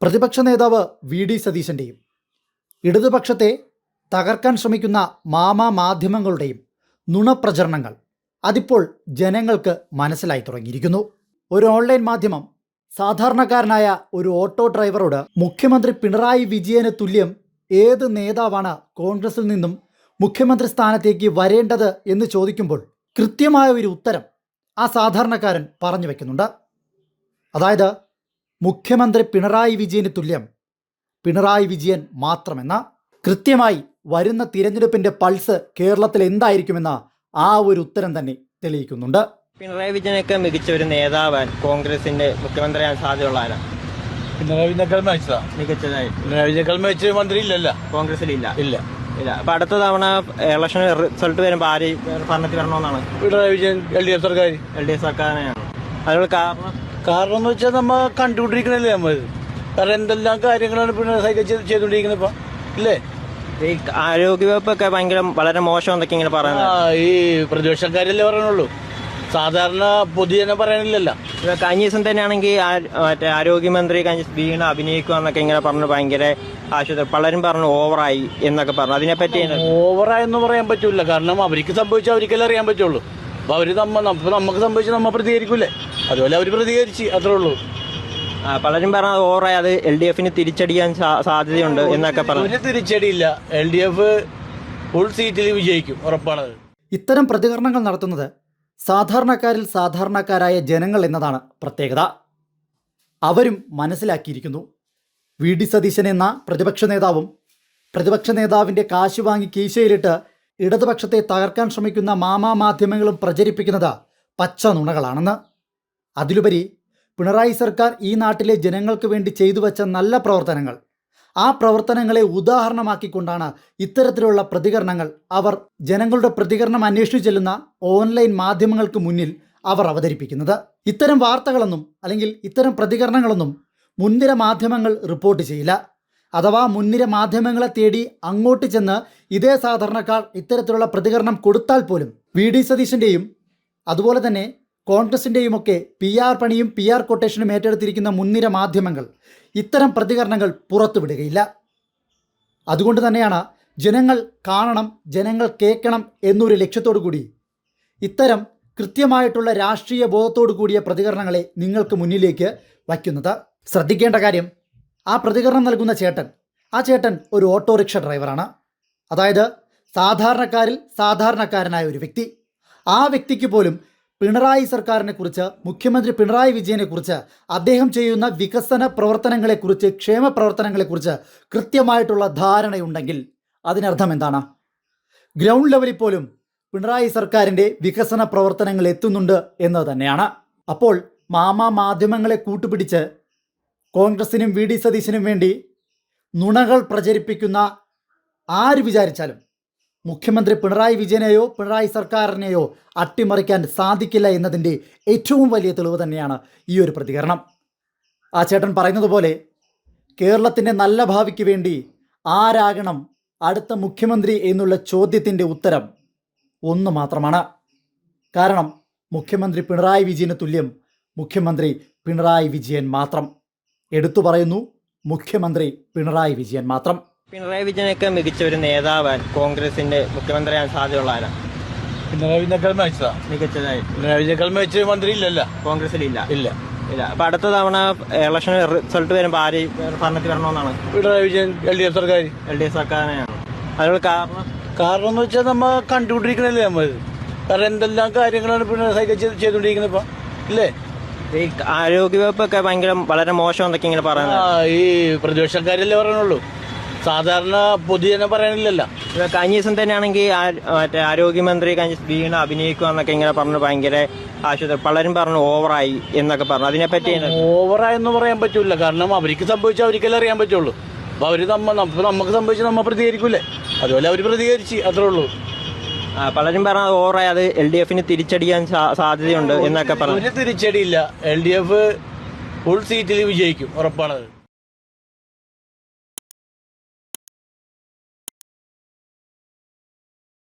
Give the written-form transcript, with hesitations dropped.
പ്രതിപക്ഷ നേതാവ് വി.ഡി. സതീശൻ്റെയും ഇടതുപക്ഷത്തെ തകർക്കാൻ ശ്രമിക്കുന്ന മാധ്യമങ്ങളുടെയും നുണപ്രചരണങ്ങൾ അതിപ്പോൾ ജനങ്ങൾക്ക് മനസ്സിലായി തുടങ്ങിയിരിക്കുന്നു. ഒരു ഓൺലൈൻ മാധ്യമം സാധാരണക്കാരനായ ഒരു ഓട്ടോ ഡ്രൈവറോട് മുഖ്യമന്ത്രി പിണറായി വിജയന് തുല്യം ഏത് നേതാവാണ് കോൺഗ്രസിൽ നിന്നും മുഖ്യമന്ത്രി സ്ഥാനത്തേക്ക് വരേണ്ടത് എന്ന് ചോദിക്കുമ്പോൾ കൃത്യമായ ഒരു ഉത്തരം ആ സാധാരണക്കാരൻ പറഞ്ഞു വയ്ക്കുന്നുണ്ട്. അതായത് മുഖ്യമന്ത്രി പിണറായി വിജയന് തുല്യം പിണറായി വിജയൻ മാത്രമെന്ന. കൃത്യമായി വരുന്ന തിരഞ്ഞെടുപ്പിൻ്റെ പൾസ് കേരളത്തിൽ എന്തായിരിക്കുമെന്ന ആ ഒരു ഉത്തരം തന്നെ തെളിയിക്കുന്നുണ്ട്. പിണറായി വിജയനൊക്കെ മികച്ച ഒരു നേതാവാൻ കോൺഗ്രസിന്റെ മുഖ്യമന്ത്രിയാൻ സാധ്യതയുള്ള ആരാ? പിണറായി വിജയനേക്കാൾ മികച്ചതായി പിണറായി വിജയനേക്കാൾ മികച്ച മന്ത്രി ഇല്ലല്ലോ കോൺഗ്രസിലില്ല. ഇല്ല. അപ്പൊ അടുത്ത തവണ ഇലക്ഷൻ റിസൾട്ട് വരുമ്പോ ആര് ഭരണത്തിൽ വരണമെന്നാണ്? പിണറായി വിജയൻ LDF സർക്കാരിനെയാണ്. അതിനുള്ള കാരണം എന്ന് വെച്ചാൽ നമ്മൾ കണ്ടുകൊണ്ടിരിക്കണല്ലേ നമ്മൾ. കാരണം എന്തെല്ലാം കാര്യങ്ങളാണ് പിണറായി ചെയ്തുകൊണ്ടിരിക്കുന്നത് ഇപ്പൊ ഇല്ലേ? ഈ ആരോഗ്യവകുപ്പൊക്കെ വളരെ മോശം എന്നൊക്കെ ഇങ്ങനെ പറയുന്നത് ഈ പ്രതിപക്ഷക്കാരല്ലേ പറയണുള്ളൂ, സാധാരണ പൊതുജനം പറയണില്ലല്ലോ. കഴിഞ്ഞ ദിവസം തന്നെയാണെങ്കിൽ മറ്റേ ആരോഗ്യമന്ത്രി വീണ അഭിനയിക്കുക എന്നൊക്കെ ഇങ്ങനെ പറഞ്ഞു ഭയങ്കര ആശുപത്രി പലരും പറഞ്ഞു ഓവറായി എന്നൊക്കെ പറഞ്ഞു. അതിനെപ്പറ്റി ഓവറായെന്ന് പറയാൻ പറ്റൂല, കാരണം അവർക്ക് സംഭവിച്ചാൽ അവർക്കെല്ലാം അറിയാൻ പറ്റുള്ളൂ. അപ്പൊ അവര് നമുക്ക് സംഭവിച്ചാൽ നമ്മ പ്രതികരിക്കൂലേ, അതുപോലെ അവര് പ്രതികരിച്ച് അത്രേ ഉള്ളൂ. പലരും പറഞ്ഞത് ഓവറായി, അത് LDFന് തിരിച്ചടിക്കാൻ സാധ്യതയുണ്ട് എന്നൊക്കെ പറഞ്ഞു. തിരിച്ചടിയില്ല, LDF ഫുൾ സീറ്റിൽ വിജയിക്കും, ഉറപ്പാണത്. ഇത്തരം പ്രതികരണങ്ങൾ നടത്തുന്നത് സാധാരണക്കാരിൽ സാധാരണക്കാരായ ജനങ്ങൾ എന്നതാണ് പ്രത്യേകത. അവരും മനസ്സിലാക്കിയിരിക്കുന്നു വി.ഡി. സതീശൻ എന്ന പ്രതിപക്ഷ നേതാവും പ്രതിപക്ഷ നേതാവിൻ്റെ കാശ് വാങ്ങി കീശയിലിട്ട് ഇടതുപക്ഷത്തെ തകർക്കാൻ ശ്രമിക്കുന്ന മാധ്യമങ്ങളും പ്രചരിപ്പിക്കുന്നത് പച്ച നുണകളാണെന്ന്. അതിലുപരി പിണറായി സർക്കാർ ഈ നാട്ടിലെ ജനങ്ങൾക്ക് വേണ്ടി ചെയ്തു വച്ച നല്ല പ്രവർത്തനങ്ങൾ, ആ പ്രവർത്തനങ്ങളെ ഉദാഹരണമാക്കിക്കൊണ്ടാണ് ഇത്തരത്തിലുള്ള പ്രതികരണങ്ങൾ അവർ ജനങ്ങളുടെ പ്രതികരണം അന്വേഷിച്ചു ചെല്ലുന്ന ഓൺലൈൻ മാധ്യമങ്ങൾക്ക് മുന്നിൽ അവർ അവതരിപ്പിക്കുന്നത്. ഇത്തരം വാർത്തകളൊന്നും അല്ലെങ്കിൽ ഇത്തരം പ്രതികരണങ്ങളൊന്നും മുൻനിര മാധ്യമങ്ങൾ റിപ്പോർട്ട് ചെയ്യില്ല. അഥവാ മുൻനിര മാധ്യമങ്ങളെ തേടി അങ്ങോട്ട് ചെന്ന് ഇതേ സാധാരണക്കാർ ഇത്തരത്തിലുള്ള പ്രതികരണം കൊടുത്താൽ പോലും വി.ഡി. സതീശൻ്റെയും അതുപോലെ തന്നെ കോൺഗ്രസിൻ്റെയും ഒക്കെ PR പണിയും PR കൊട്ടേഷനും ഏറ്റെടുത്തിരിക്കുന്ന മുൻനിര മാധ്യമങ്ങൾ ഇത്തരം പ്രതികരണങ്ങൾ പുറത്തുവിടുകയില്ല. അതുകൊണ്ട് തന്നെയാണ് ജനങ്ങൾ കാണണം, ജനങ്ങൾ കേൾക്കണം എന്നൊരു ലക്ഷ്യത്തോടു കൂടി ഇത്തരം കൃത്യമായിട്ടുള്ള രാഷ്ട്രീയ ബോധത്തോടു കൂടിയ പ്രതികരണങ്ങളെ നിങ്ങൾക്ക് മുന്നിലേക്ക് വയ്ക്കുന്നത്. ശ്രദ്ധിക്കേണ്ട കാര്യം, ആ പ്രതികരണം നൽകുന്ന ആ ചേട്ടൻ ഒരു ഓട്ടോറിക്ഷ ഡ്രൈവറാണ്. അതായത് സാധാരണക്കാരിൽ സാധാരണക്കാരനായ ഒരു വ്യക്തി. ആ വ്യക്തിക്ക് പോലും പിണറായി സർക്കാരിനെ കുറിച്ച്, മുഖ്യമന്ത്രി പിണറായി വിജയനെ കുറിച്ച്, അദ്ദേഹം ചെയ്യുന്ന വികസന പ്രവർത്തനങ്ങളെക്കുറിച്ച്, ക്ഷേമ പ്രവർത്തനങ്ങളെക്കുറിച്ച് കൃത്യമായിട്ടുള്ള ധാരണയുണ്ടെങ്കിൽ അതിനർത്ഥം എന്താണ്? ഗ്രൗണ്ട് ലെവലിൽ പോലും പിണറായി സർക്കാരിൻ്റെ വികസന പ്രവർത്തനങ്ങൾ എത്തുന്നുണ്ട് എന്നത് തന്നെയാണ്. അപ്പോൾ മാധ്യമങ്ങളെ കൂട്ടുപിടിച്ച് കോൺഗ്രസിനും വി.ഡി. സതീശനും വേണ്ടി നുണകൾ പ്രചരിപ്പിക്കുന്ന ആര് വിചാരിച്ചാലും മുഖ്യമന്ത്രി പിണറായി വിജയനെയോ പിണറായി സർക്കാരിനെയോ അട്ടിമറിക്കാൻ സാധിക്കില്ല എന്നതിൻ്റെ ഏറ്റവും വലിയ തെളിവ് തന്നെയാണ് ഈ ഒരു പ്രതികരണം. ആ ചേട്ടൻ പറയുന്നത് പോലെ കേരളത്തിൻ്റെ നല്ല ഭാവിക്ക് വേണ്ടി ആരാകണം അടുത്ത മുഖ്യമന്ത്രി എന്നുള്ള ചോദ്യത്തിൻ്റെ ഉത്തരം ഒന്ന് മാത്രമാണ്. കാരണം മുഖ്യമന്ത്രി പിണറായി വിജയന് തുല്യം മുഖ്യമന്ത്രി പിണറായി വിജയൻ മാത്രം. എടുത്തു പറയുന്നു, മുഖ്യമന്ത്രി പിണറായി വിജയൻ മാത്രം. പിണറായി വിജയനൊക്കെ മികച്ച ഒരു നേതാവാൻ കോൺഗ്രസിന്റെ മുഖ്യമന്ത്രിയാൻ സാധ്യതയുള്ള ആരാ? പിണറായി വിജയനേക്കാൾ മികച്ചതായി പിണറായി വിജയനേക്കാൾ മികച്ച മന്ത്രി ഇല്ലല്ലോ കോൺഗ്രസിലില്ല. ഇല്ല. അപ്പൊ അടുത്ത തവണ ഇലക്ഷൻ റിസൾട്ട് വരുമ്പോ ആര് ഭരണത്തിൽ വരണമെന്നാണ്? പിണറായി വിജയൻ LDF സർക്കാരിനെയാണ്. അതിനുള്ള കാരണം എന്ന് വെച്ചാൽ നമ്മ കണ്ടുകൊണ്ടിരിക്കണല്ലേ നമ്മൾ. കാരണം എന്തെല്ലാം കാര്യങ്ങളാണ് പിണറായി ചെയ്തുകൊണ്ടിരിക്കുന്നത് ഇപ്പൊ ഇല്ലേ? ഈ ആരോഗ്യവകുപ്പൊക്കെ വളരെ മോശം എന്നൊക്കെ ഇങ്ങനെ പറയുന്നത് ഈ പ്രതിപക്ഷക്കാരല്ലേ പറയണുള്ളൂ, സാധാരണ പൊതുജനം പറയണില്ലല്ലോ. കഴിഞ്ഞ ദിവസം തന്നെയാണെങ്കിൽ മറ്റേ ആരോഗ്യമന്ത്രി വീണ അഭിനയിക്കുക എന്നൊക്കെ ഇങ്ങനെ പറഞ്ഞു ഭയങ്കര ആശുപത്രി പലരും പറഞ്ഞു ഓവറായി എന്നൊക്കെ പറഞ്ഞു. അതിനെപ്പറ്റി ഓവറായെന്ന് പറയാൻ പറ്റൂല, കാരണം അവർക്ക് സംഭവിച്ചാൽ അവർക്കെല്ലാം അറിയാൻ പറ്റുള്ളൂ. അപ്പൊ അവര് നമുക്ക് സംഭവിച്ചാൽ നമ്മ പ്രതികരിക്കൂലേ, അതുപോലെ അവര് പ്രതികരിച്ച് അത്രേ ഉള്ളൂ. പലരും പറഞ്ഞത് ഓവറായി, അത് LDFന് തിരിച്ചടിക്കാൻ സാധ്യതയുണ്ട് എന്നൊക്കെ പറഞ്ഞു. തിരിച്ചടിയില്ല, LDF ഫുൾ സീറ്റിൽ വിജയിക്കും, ഉറപ്പാണത്.